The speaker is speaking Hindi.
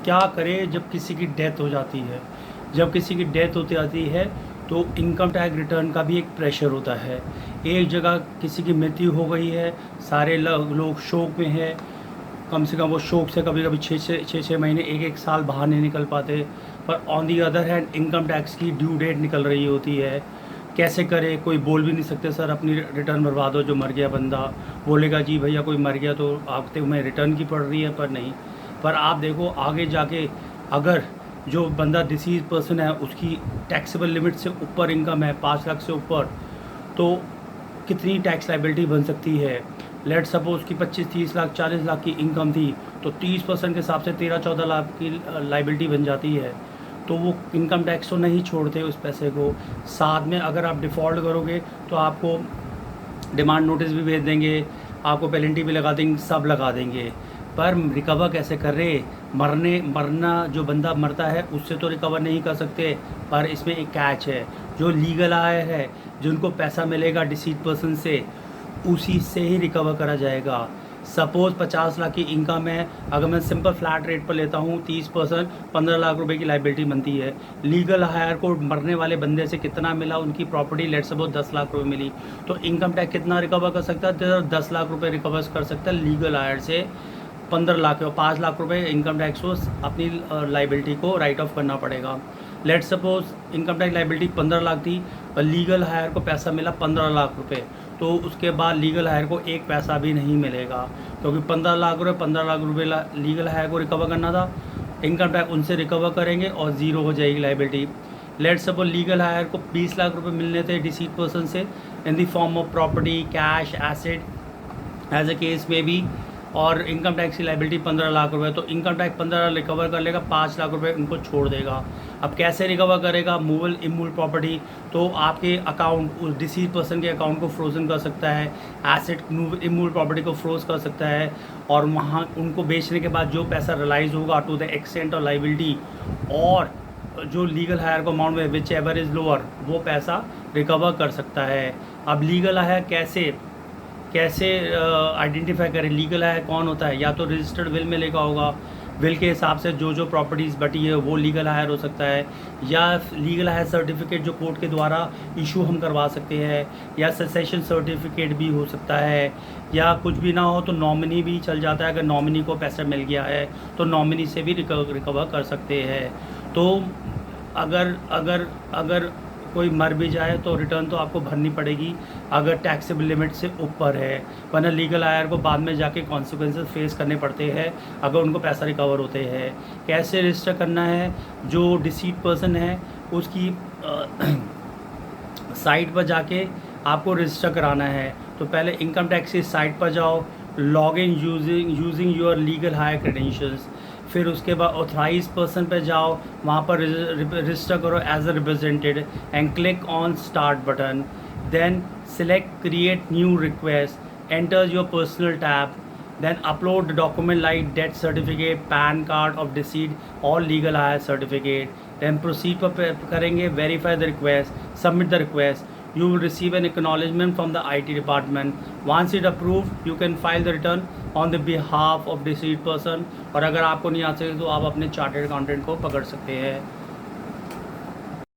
क्या करें जब किसी की डेथ हो जाती है। जब किसी की डेथ होती आती है तो इनकम टैक्स रिटर्न का भी एक प्रेशर होता है। एक जगह किसी की मृत्यु हो गई है, सारे लोग शोक में हैं। कम से कम वो शोक से कभी कभी छः महीने एक एक साल बाहर नहीं निकल पाते। पर on the other hand income tax की ड्यू डेट निकल रही होती है। कैसे करे, कोई बोल भी नहीं सकते सर अपनी रिटर्न भरवा दो। जो मर गया बंदा बोलेगा जी भैया कोई मर गया तो आपके में रिटर्न की पड़ रही है, पर नहीं। पर आप देखो आगे जाके अगर जो बंदा डिसीज पर्सन है उसकी टैक्सेबल लिमिट से ऊपर इनकम है 5 लाख से ऊपर, तो कितनी टैक्स लाइबिलिटी बन सकती है। लेट सपोज कि 25-30 लाख 40 लाख की इनकम थी तो 30% के हिसाब से 13-14 लाख की लाइबिलिटी बन जाती है। तो वो इनकम टैक्स तो नहीं छोड़ते उस पैसे को। साथ में अगर आप डिफ़ॉल्ट करोगे तो आपको डिमांड नोटिस भी भेज देंगे, आपको पेनल्टी भी लगा देंगे, सब लगा देंगे। पर रिकवर कैसे कर रहे? मरना जो बंदा मरता है उससे तो रिकवर नहीं कर सकते। पर इसमें एक कैच है, जो लीगल आय है, जिनको पैसा मिलेगा डिसीज पर्सन से, उसी से ही रिकवर करा जाएगा। सपोज़ 50 लाख की इनकम है, अगर मैं सिंपल फ्लैट रेट पर लेता हूँ 30%, 15 लाख रुपए की लाइबिलिटी बनती है। लीगल हायर को मरने वाले बंदे से कितना मिला, उनकी प्रॉपर्टी लेट सपोज 10 लाख रुपए मिली, तो इनकम टैक्स कितना रिकवर कर सकता है? तो 10 लाख रुपए रिकवर कर सकता है लीगल हायर से। 15 लाख और 5 लाख रुपए इनकम टैक्स को अपनी लाइबिलिटी को राइट ऑफ करना पड़ेगा। Let suppose income tax liability 15 lakh थी और लीगल हायर को पैसा मिला 15 लाख रुपए, तो उसके बाद लीगल हायर को एक पैसा भी नहीं मिलेगा, क्योंकि 15 लाख रुपए लीगल हायर को रिकवर करना था। इनकम टैक्स उनसे रिकवर करेंगे और ज़ीरो हो जाएगी liability. Let suppose legal heir को 20 लाख रुपए मिलने थे डिसीज पर्सन से in the form of property, cash, asset as a case में भी, और इनकम टैक्स की लाइबिलिटी 15 लाख रुपए, तो इनकम टैक्स 15 रिकवर कर लेगा, 5 लाख रुपए उनको छोड़ देगा। अब कैसे रिकवर करेगा? मूवल इमूवल प्रॉपर्टी, तो आपके अकाउंट उस डिसीज पर्सन के अकाउंट को फ्रोजन कर सकता है, एसेट इमूवल प्रॉपर्टी को फ्रोज कर सकता है, और वहाँ उनको बेचने के बाद जो पैसा रिलाइज होगा to the extent of liability, और जो लीगल हायर को अमाउंट में विच एवर इज़ लोअर, वो पैसा रिकवर कर सकता है। अब लीगल हायर कैसे आइडेंटिफाई करें लीगल हायर कौन होता है? या तो रजिस्टर्ड विल में लिखा होगा, विल के हिसाब से जो प्रॉपर्टीज़ बटी है वो लीगल हायर हो सकता है, या लीगल हायर सर्टिफिकेट जो कोर्ट के द्वारा इशू हम करवा सकते हैं, या सेसेशन सर्टिफिकेट भी हो सकता है, या कुछ भी ना हो तो नॉमिनी भी चल जाता है। अगर नॉमिनी को पैसा मिल गया है तो नॉमिनी से भी रिकवर कर सकते हैं। तो अगर कोई मर भी जाए तो रिटर्न तो आपको भरनी पड़ेगी अगर टैक्सेबल लिमिट से ऊपर है, वरना लीगल हायर को बाद में जाके कॉन्सिक्वेंसेस फेस करने पड़ते हैं अगर उनको पैसा रिकवर होते हैं। कैसे रजिस्टर करना है? जो डिसीज पर्सन है उसकी साइट पर जाके आपको रजिस्टर कराना है। तो पहले इनकम टैक्स की साइट पर जाओ, log in using your legal higher credentials, फिर उसके बाद ऑथराइज पर्सन पे जाओ, वहाँ पर रजिस्टर करो as a represented and click on start button, then select create new request, enter your personal tab, then upload the document like death certificate, PAN card of deceased or legal hire certificate, then proceed पर करेंगे, verify the request, submit the request, you will receive an acknowledgement from the IT department. Once it approved you can file the return on the behalf of deceased person, और अगर आपको नहीं आ सके तो आप अपने चार्टर्ड अकाउंटेंट को पकड़ सकते हैं।